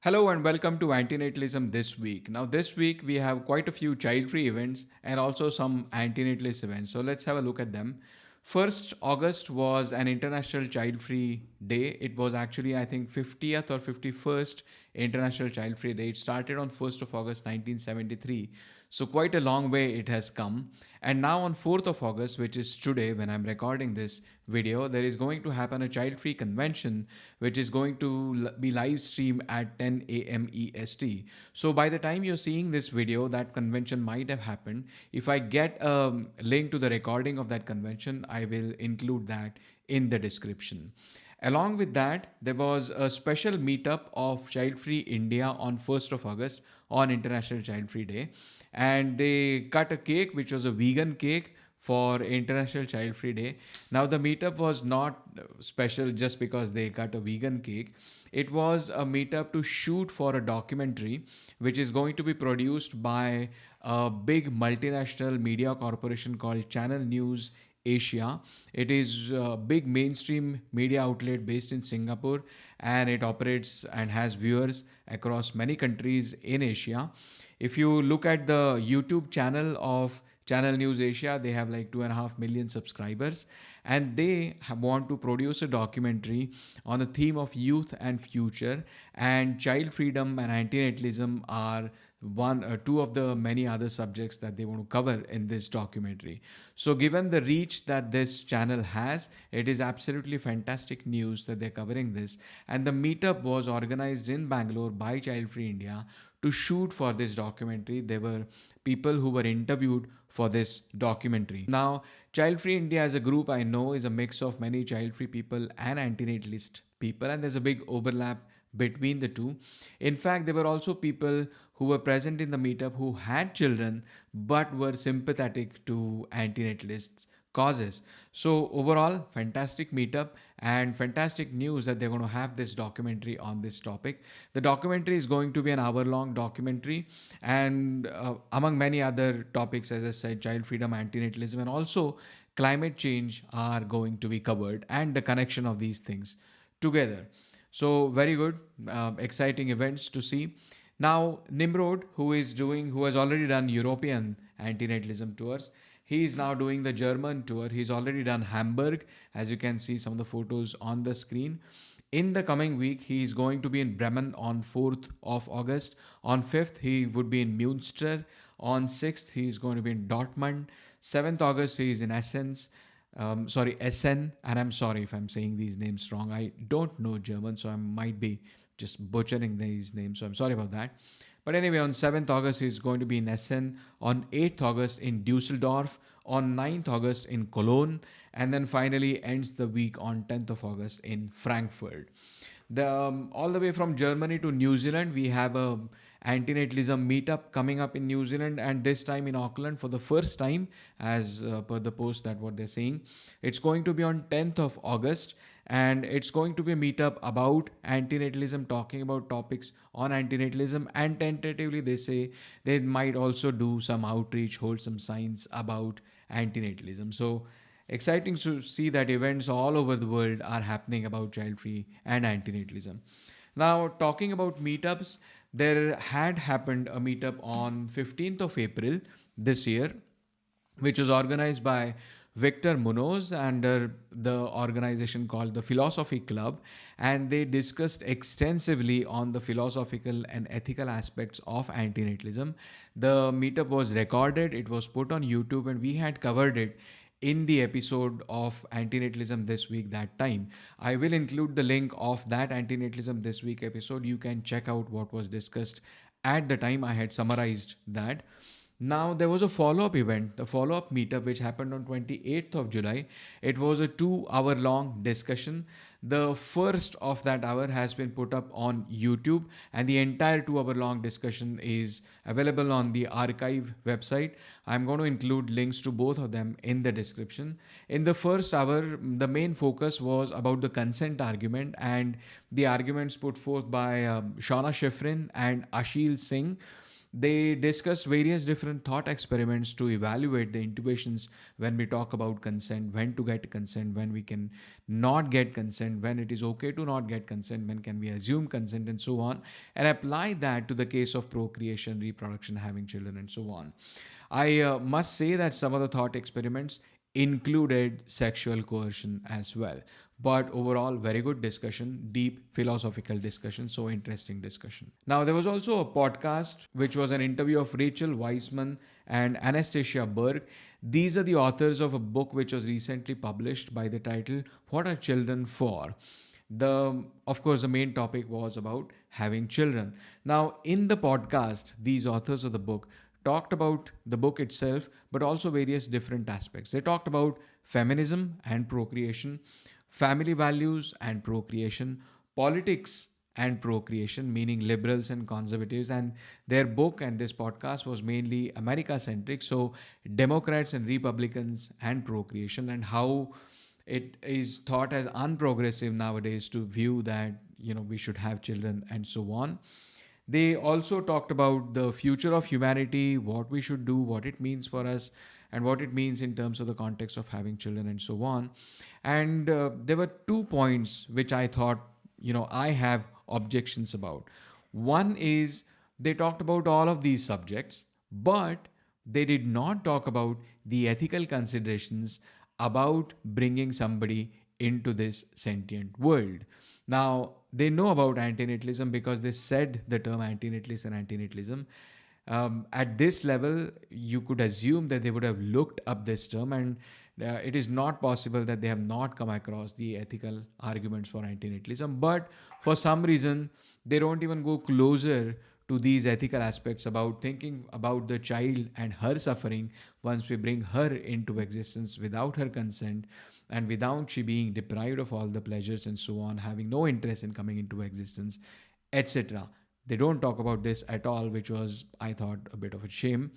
Hello and welcome to Antinatalism this week. Now, this week we have quite a few child-free events and also some antinatalist events. So let's have a look at them. First, August was an International Child-Free Day. It was actually, I think, 50th or 51st International Child-Free Day. It started on 1st of August 1973. So quite a long way it has come. And now on 4th of August, which is today when I'm recording this video, there is going to happen a child-free convention, which is going to be live streamed at 10 a.m. EST. So by the time you're seeing this video, that convention might have happened. If I get a link to the recording of that convention, I will include that in the description. Along with that, there was a special meetup of Childfree India on 1st of August on International Child Free Day. And they cut a cake, which was a vegan cake for International Child Free Day. Now, the meetup was not special just because they cut a vegan cake. It was a meetup to shoot for a documentary, which is going to be produced by a big multinational media corporation called Channel News Asia. It is a big mainstream media outlet based in Singapore, and it operates and has viewers across many countries in Asia. If you look at the YouTube channel of Channel News Asia, they have like 2.5 million subscribers, and they want to produce a documentary on the theme of youth and future, and child freedom and antinatalism are two of the many other subjects that they want to cover in this documentary. So given the reach that this channel has, it is absolutely fantastic news that they're covering this. And the meetup was organized in Bangalore by Childfree India to shoot for this documentary. There were people who were interviewed for this documentary. Now, Childfree India as a group, I know, is a mix of many child-free people and antinatalist people, and there's a big overlap between the two. In fact, there were also people who were present in the meetup who had children but were sympathetic to antinatalists causes. So overall, fantastic meetup and fantastic news that they're going to have this documentary on this topic. The documentary is going to be an hour-long documentary, and among many other topics, as I said, child freedom, antinatalism, and also climate change are going to be covered, and the connection of these things together. So very good, exciting events to see. Now, Nimrod, who has already done European antinatalism tours, he is now doing the German tour. He's already done Hamburg, as you can see some of the photos on the screen. In the coming week, he is going to be in Bremen on 4th of August. On 5th, he would be in Münster. On 6th, he is going to be in Dortmund. 7th August, he is in Essen, and I'm sorry if I'm saying these names wrong. I don't know German, so I might be just butchering these names, so I'm sorry about that. But anyway, on 7th August, he's going to be in Essen. On 8th August, in Dusseldorf. On 9th August, in Cologne. And then finally ends the week on 10th of August in Frankfurt. All the way from Germany to New Zealand, we have a antinatalism meetup coming up in New Zealand, and this time in Auckland for the first time, as per the post that what they're saying. It's going to be on 10th of August, and it's going to be a meetup about antinatalism, talking about topics on antinatalism, and tentatively they say they might also do some outreach, hold some signs about antinatalism. So exciting to see that events all over the world are happening about child free and antinatalism. Now, talking about meetups, there had happened a meetup on 15th of April this year, which was organized by Victor Munoz under the organization called the Philosophy Club, and they discussed extensively on the philosophical and ethical aspects of antinatalism. The meetup was recorded, it was put on YouTube, and we had covered it in the episode of Antinatalism This Week that time. I will include the link of that Antinatalism This Week episode. You can check out what was discussed at the time. I had summarized that. Now, there was a follow-up event, the follow-up meetup, which happened on 28th of July. It was a 2-hour long discussion. The first of that hour has been put up on YouTube, and the entire 2-hour long discussion is available on the archive website. I'm going to include links to both of them in the description. In the first hour, the main focus was about the consent argument and the arguments put forth by Shauna Shifrin and Ashil Singh. They discuss various different thought experiments to evaluate the intuitions when we talk about consent, when to get consent, when we can not get consent, when it is okay to not get consent, when can we assume consent, and so on, and apply that to the case of procreation, reproduction, having children, and so on. I must say that some of the thought experiments included sexual coercion as well. But overall, very good discussion, deep philosophical discussion, so interesting discussion. Now, there was also a podcast which was an interview of Rachel Weissman and Anastasia Berg. These are the authors of a book which was recently published by the title What Are Children For? Of course, the main topic was about having children. Now, in the podcast, these authors of the book talked about the book itself, but also various different aspects. They talked about feminism and procreation, family values and procreation, politics and procreation, meaning liberals and conservatives. And their book and this podcast was mainly America centric. So, Democrats and Republicans and procreation, and how it is thought as unprogressive nowadays to view that we should have children and so on. They also talked about the future of humanity, what we should do, what it means for us, and what it means in terms of the context of having children and so on. And there were 2 points which I thought, I have objections about. One is they talked about all of these subjects, but they did not talk about the ethical considerations about bringing somebody into this sentient world. Now, they know about antinatalism because they said the term antinatalist and antinatalism. At this level, you could assume that they would have looked up this term, and it is not possible that they have not come across the ethical arguments for antinatalism. But for some reason, they don't even go closer to these ethical aspects about thinking about the child and her suffering once we bring her into existence without her consent and without she being deprived of all the pleasures and so on, having no interest in coming into existence, etc. They don't talk about this at all, which was, I thought, a bit of a shame.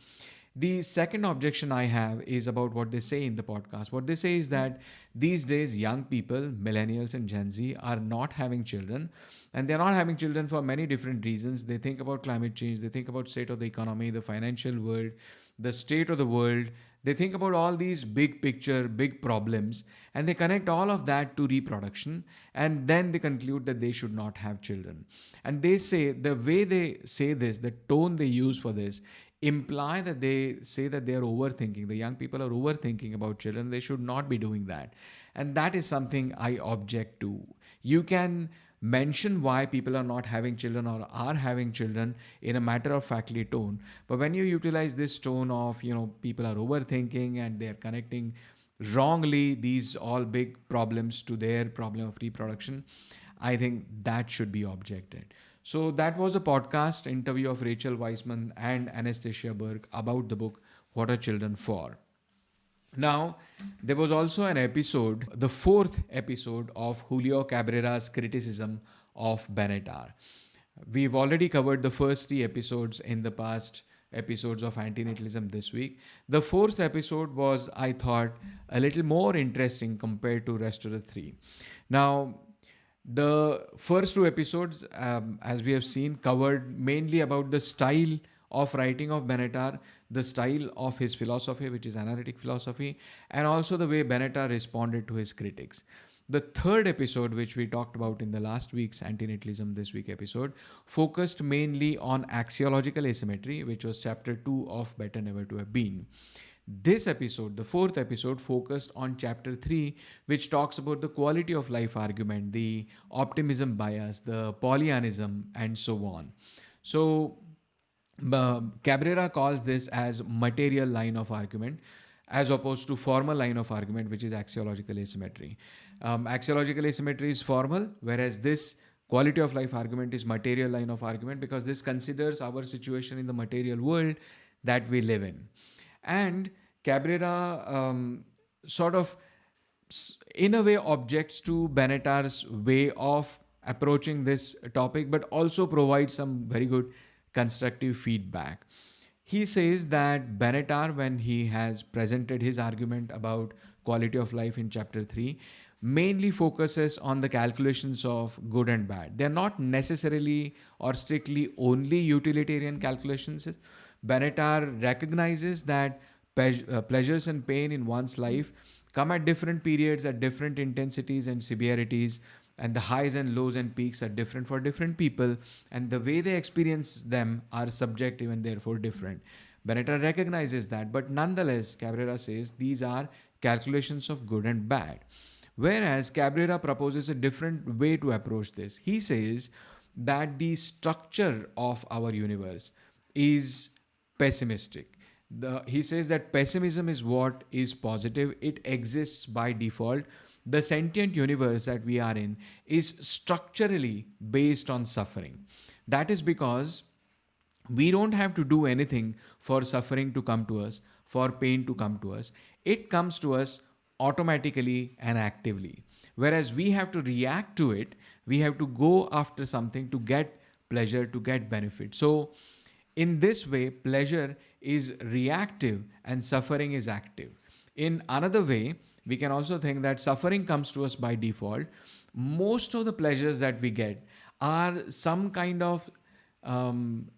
The second objection I have is about what they say in the podcast. What they say is that these days, young people, millennials and Gen Z, are not having children. And they're not having children for many different reasons. They think about climate change, they think about state of the economy, the financial world, the state of the world. They think about all these big picture, big problems, and they connect all of that to reproduction, and then they conclude that they should not have children. And they say, the way they say this, the tone they use for this, imply that they say that they are overthinking. The young people are overthinking about children. They should not be doing that. And that is something I object to. You can mention why people are not having children or are having children in a matter of factly tone, but when you utilize this tone of people are overthinking and they are connecting wrongly these all big problems to their problem of reproduction, I think that should be objected. So that was a podcast interview of Rachel Weissman and Anastasia Berg about the book What Are Children For? Now, there was also an episode, the fourth episode of Julio Cabrera's criticism of Benatar. We've already covered the first 3 episodes in the past episodes of Antinatalism this week. The fourth episode was, I thought, a little more interesting compared to rest of the 3. Now, the first 2 episodes, as we have seen, covered mainly about the style of writing of Benatar, the style of his philosophy, which is analytic philosophy, and also the way Benatar responded to his critics. The third episode, which we talked about in the last week's Antinatalism This Week episode, focused mainly on axiological asymmetry, which was chapter 2 of Better Never to Have Been. This episode, the fourth episode, focused on chapter 3, which talks about the quality of life argument, the optimism bias, the Pollyannism, and so on. So, Cabrera calls this as material line of argument as opposed to formal line of argument, which is axiological asymmetry. Axiological asymmetry is formal, whereas this quality of life argument is material line of argument, because this considers our situation in the material world that we live in. And Cabrera sort of, in a way, objects to Benatar's way of approaching this topic, but also provides some very good constructive feedback. He says that Benatar, when he has presented his argument about quality of life in chapter 3, mainly focuses on the calculations of good and bad. They're not necessarily or strictly only utilitarian calculations. Benatar recognizes that pleasures and pain in one's life come at different periods, at different intensities and severities, and the highs and lows and peaks are different for different people, and the way they experience them are subjective and therefore different. Benatar recognizes that, but nonetheless, Cabrera says these are calculations of good and bad. Whereas Cabrera proposes a different way to approach this. He says that the structure of our universe is pessimistic. He says that pessimism is what is positive, it exists by default. The sentient universe that we are in is structurally based on suffering. That is because we don't have to do anything for suffering to come to us, for pain to come to us. It comes to us automatically and actively. Whereas we have to react to it, we have to go after something to get pleasure, to get benefit. So, in this way, pleasure is reactive and suffering is active. In another way, we can also think that suffering comes to us by default. Most of the pleasures that we get are some kind of um,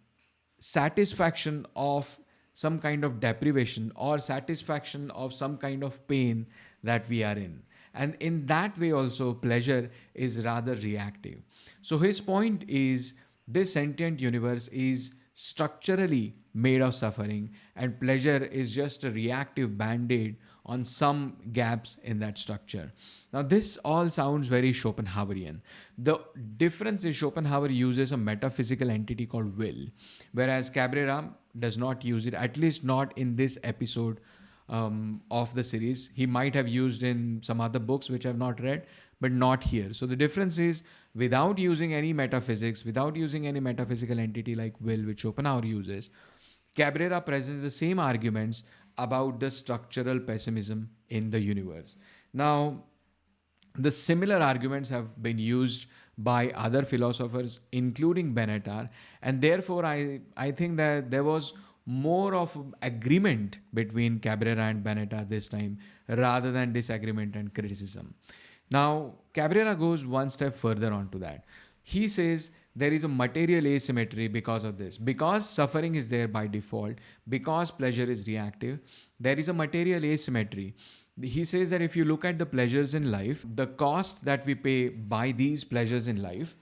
satisfaction of some kind of deprivation or satisfaction of some kind of pain that we are in. And in that way, also, pleasure is rather reactive. So, his point is this sentient universe is structurally made of suffering, and pleasure is just a reactive band aid on some gaps in that structure. Now, this all sounds very Schopenhauerian. The difference is Schopenhauer uses a metaphysical entity called will, whereas Cabrera does not use it, at least not in this episode of the series. He might have used in some other books which I've not read, but not here. So the difference is, without using any metaphysics, without using any metaphysical entity like will, which Schopenhauer uses, Cabrera presents the same arguments about the structural pessimism in the universe. Now, the similar arguments have been used by other philosophers, including Benatar, and therefore I think that there was more of agreement between Cabrera and Benatar this time rather than disagreement and criticism. Now, Cabrera goes one step further onto that. He says there is a material asymmetry because of this. Because suffering is there by default, because pleasure is reactive, there is a material asymmetry. He says that if you look at the pleasures in life, the cost that we pay by these pleasures in life,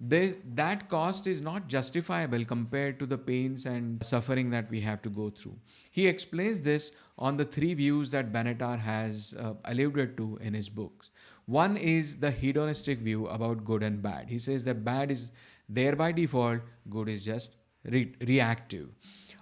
that cost is not justifiable compared to the pains and suffering that we have to go through. He explains this on the three views that Benatar has alluded to in his books. One is the hedonistic view about good and bad. He says that bad is there by default, good is just reactive.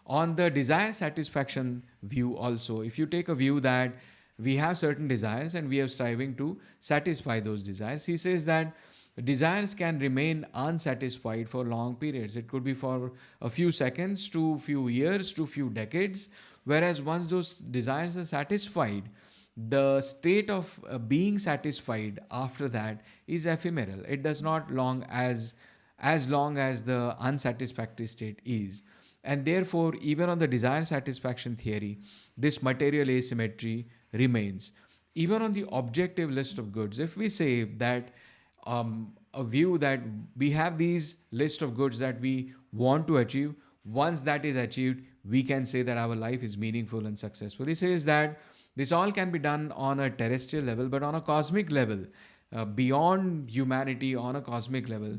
On the desire satisfaction view also, if you take a view that we have certain desires and we are striving to satisfy those desires, he says that desires can remain unsatisfied for long periods. It could be for a few seconds to few years to few decades. Whereas once those desires are satisfied, the state of being satisfied after that is ephemeral. It does not long as the unsatisfactory state is. And therefore, even on the desire satisfaction theory, this material asymmetry remains. Even on the objective list of goods, if we say that a view that we have these list of goods that we want to achieve, once that is achieved, we can say that our life is meaningful and successful. He says that this all can be done on a terrestrial level, but on a cosmic level, beyond humanity, on a cosmic level,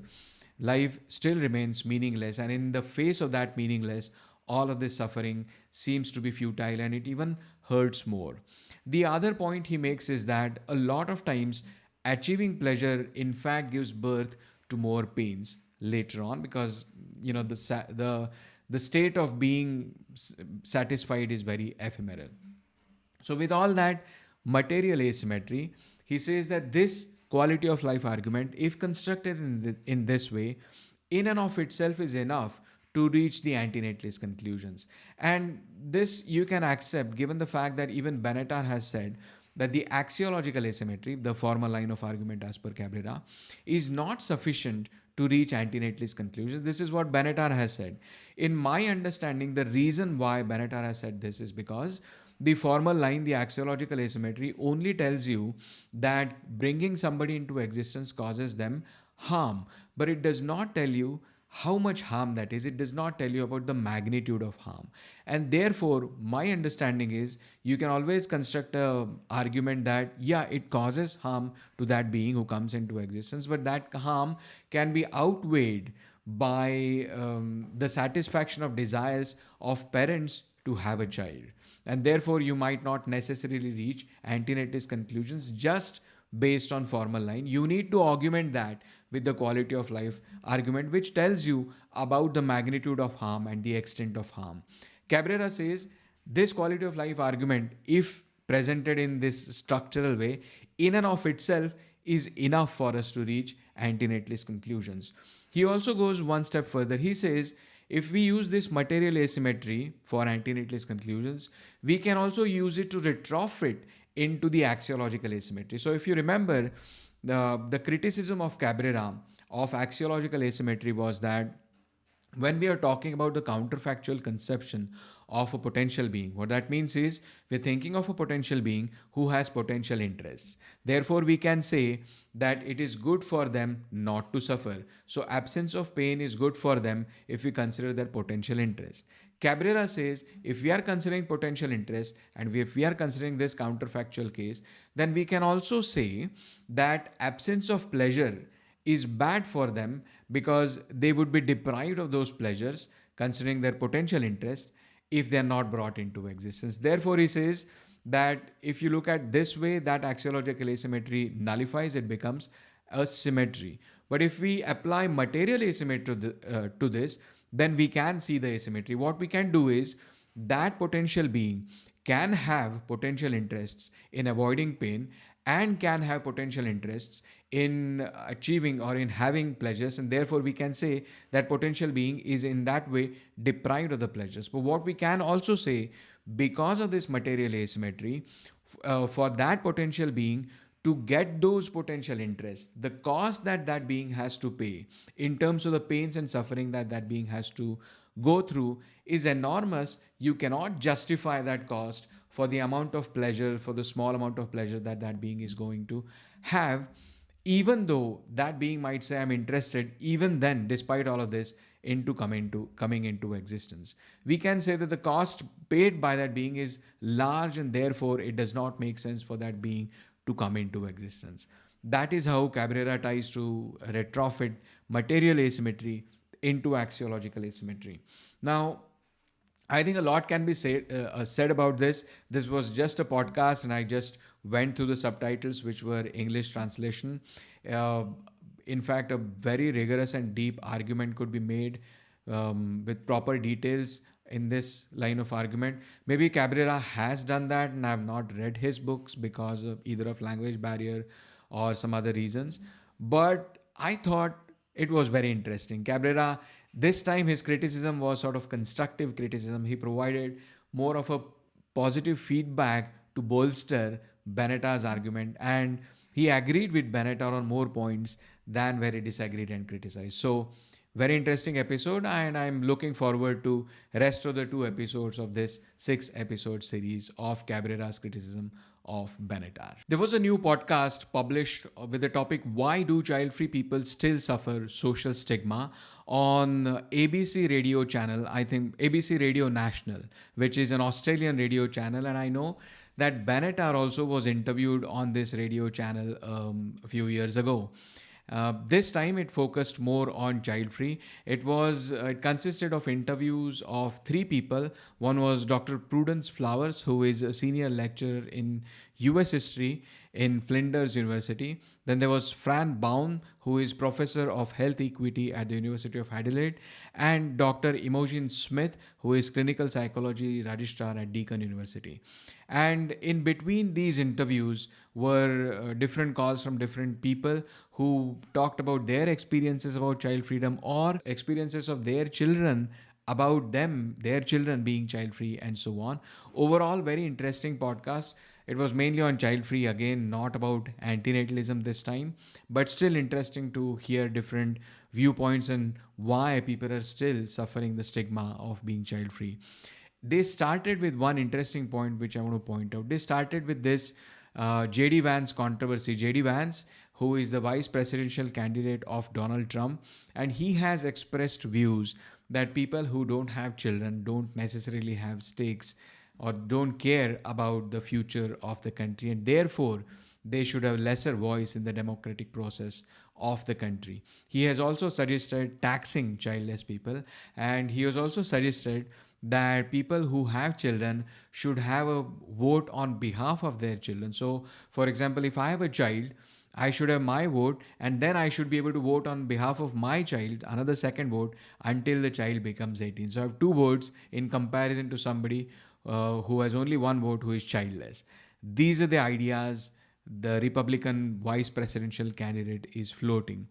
life still remains meaningless. And in the face of that meaningless, all of this suffering seems to be futile and it even hurts more. The other point he makes is that a lot of times achieving pleasure in fact gives birth to more pains later on, because the state of being satisfied is very ephemeral. So with all that material asymmetry, he says that this quality of life argument, if constructed in this way, in and of itself is enough to reach the antinatalist conclusions. And this you can accept given the fact that even Benatar has said that the axiological asymmetry, the formal line of argument as per Cabrera, is not sufficient to reach antinatalist conclusions. This is what Benatar has said. In my understanding, the reason why Benatar has said this is because The formal line, the axiological asymmetry, only tells you that bringing somebody into existence causes them harm, but it does not tell you how much harm that is. It does not tell you about the magnitude of harm. And therefore, my understanding is you can always construct a argument that, yeah, it causes harm to that being who comes into existence, but that harm can be outweighed by the satisfaction of desires of parents to have a child. And therefore, you might not necessarily reach antinatalist conclusions just based on formal line. You need to augment that with the quality of life argument, which tells you about the magnitude of harm and the extent of harm. Cabrera says this quality of life argument, if presented in this structural way, in and of itself is enough for us to reach antinatalist conclusions. He also goes one step further. He says if we use this material asymmetry for antinatalist conclusions, we can also use it to retrofit into the axiological asymmetry. So if you remember, the criticism of Cabrera of axiological asymmetry was that when we are talking about the counterfactual conception of a potential being, what that means is we're thinking of a potential being who has potential interests. Therefore, we can say that it is good for them not to suffer. So, absence of pain is good for them if we consider their potential interest. Cabrera says if we are considering potential interest and if we are considering this counterfactual case, then we can also say that absence of pleasure is bad for them because they would be deprived of those pleasures considering their potential interest if they are not brought into existence. Therefore, he says that if you look at this way, that axiological asymmetry nullifies, it becomes a symmetry. But if we apply material asymmetry to this, then we can see the asymmetry. What we can do is that potential being can have potential interests in avoiding pain and can have potential interests in achieving or in having pleasures, and therefore we can say that potential being is in that way deprived of the pleasures. But what we can also say, because of this material asymmetry, for that potential being to get those potential interests, the cost that that being has to pay in terms of the pains and suffering that that being has to go through is enormous. You cannot justify that cost for the amount of pleasure, for the small amount of pleasure that that being is going to have, even though that being might say, I'm interested, even then, despite all of this, into coming into existence. We can say that the cost paid by that being is large and therefore it does not make sense for that being to come into existence. That is how Cabrera tries to retrofit material asymmetry into axiological asymmetry. Now, I think a lot can be said about this. This was just a podcast, and I just went through the subtitles, which were English translation. Uh, in fact, a very rigorous and deep argument could be made with proper details in this line of argument. Maybe Cabrera has done that, and I have not read his books because of either of language barrier or some other reasons. But I thought it was very interesting. Cabrera, this time his criticism was sort of constructive criticism. He provided more of a positive feedback to bolster Benatar's argument, and he agreed with Benatar on more points than where he disagreed and criticized. So, very interesting episode, and I'm looking forward to rest of the 2 episodes of this 6 episode series of Cabrera's criticism of Benatar. There was a new podcast published with the topic Why Do Child-Free People Still Suffer Social Stigma on ABC radio channel, I think ABC Radio National, which is an Australian radio channel, and I know that Benatar also was interviewed on this radio channel a few years ago. This time it focused more on child-free. It consisted of interviews of 3 people. One was Dr. Prudence Flowers, who is a senior lecturer in US history in Flinders University. Then there was Fran Baum, who is professor of health equity at the University of Adelaide, and Dr. Imogen Smith, who is clinical psychology registrar at Deakin University. And in between these interviews were different calls from different people who talked about their experiences about child freedom or experiences of their children about them, their children being child free, and so on. Overall, very interesting podcast. It was mainly on child free, again, not about antinatalism this time, but still interesting to hear different viewpoints and why people are still suffering the stigma of being child free. They started with one interesting point, which I want to point out. They started with this JD Vance controversy. JD Vance, who is the vice presidential candidate of Donald Trump, and he has expressed views that people who don't have children don't necessarily have stakes or don't care about the future of the country, and therefore they should have lesser voice in the democratic process of the country. He has also suggested taxing childless people, and he has also suggested that people who have children should have a vote on behalf of their children. So, for example, if I have a child, I should have my vote, and then I should be able to vote on behalf of my child, another second vote, until the child becomes 18. So I have two votes in comparison to somebody who has only one vote, who is childless. These are the ideas the Republican vice presidential candidate is floating.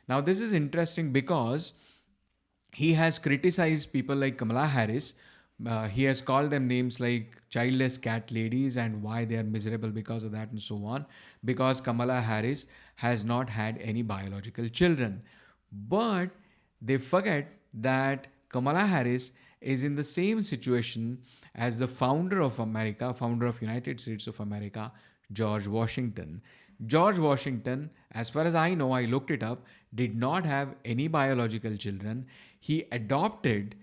Now, this is interesting because he has criticized people like Kamala Harris. He has called them names like childless cat ladies and why they are miserable because of that and so on. Because Kamala Harris has not had any biological children. But they forget that Kamala Harris is in the same situation as the founder of America, founder of United States of America, George Washington. George Washington, as far as I know, I looked it up, did not have any biological children. He adopted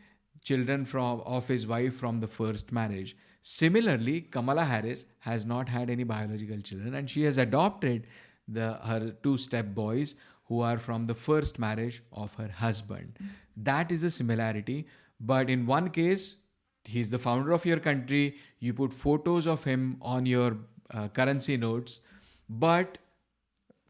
children of his wife from the first marriage. Similarly, Kamala Harris has not had any biological children, and she has adopted her two step boys who are from the first marriage of her husband. That is a similarity. But in one case, he's the founder of your country. You put photos of him on your currency notes, but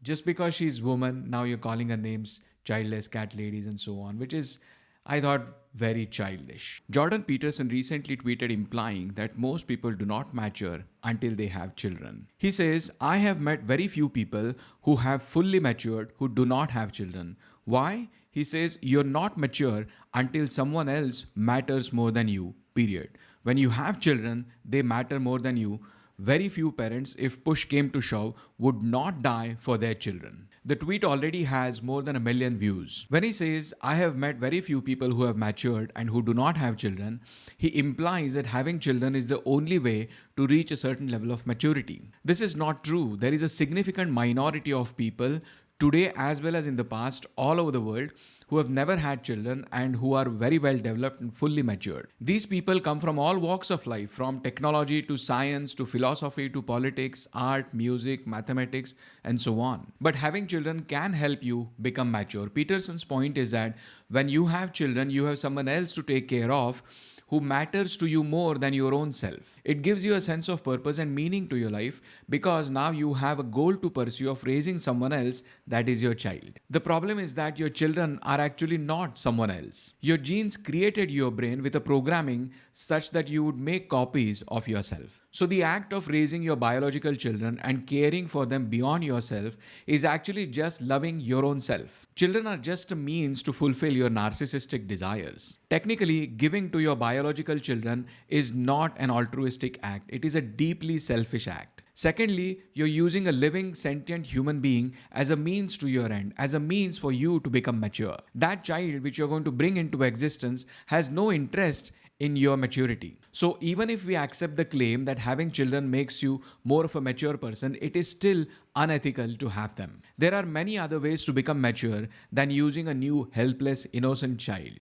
just because she's woman, now you're calling her names childless cat ladies and so on, which is, I thought, very childish. Jordan Peterson recently tweeted implying that most people do not mature until they have children. He says, I have met very few people who have fully matured who do not have children. Why? He says, you're not mature until someone else matters more than you, period. When you have children, they matter more than you. Very few parents, if push came to shove, would not die for their children. The tweet already has more than 1 million views. When he says, I have met very few people who have matured and who do not have children, he implies that having children is the only way to reach a certain level of maturity. This is not true. There is a significant minority of people today as well as in the past all over the world who have never had children and who are very well developed and fully matured. These people come from all walks of life, from technology to science to philosophy to politics, art, music, mathematics, and so on. But having children can help you become mature. Peterson's point is that when you have children, you have someone else to take care of who matters to you more than your own self. It gives you a sense of purpose and meaning to your life because now you have a goal to pursue of raising someone else that is your child. The problem is that your children are actually not someone else. Your genes created your brain with a programming such that you would make copies of yourself. So the act of raising your biological children and caring for them beyond yourself is actually just loving your own self. Children are just a means to fulfill your narcissistic desires. Technically, giving to your biological children is not an altruistic act. It is a deeply selfish act. Secondly, you're using a living, sentient human being as a means to your end, as a means for you to become mature. That child which you're going to bring into existence has no interest in your maturity. So even if we accept the claim that having children makes you more of a mature person, it is still unethical to have them. There are many other ways to become mature than using a new helpless, innocent child.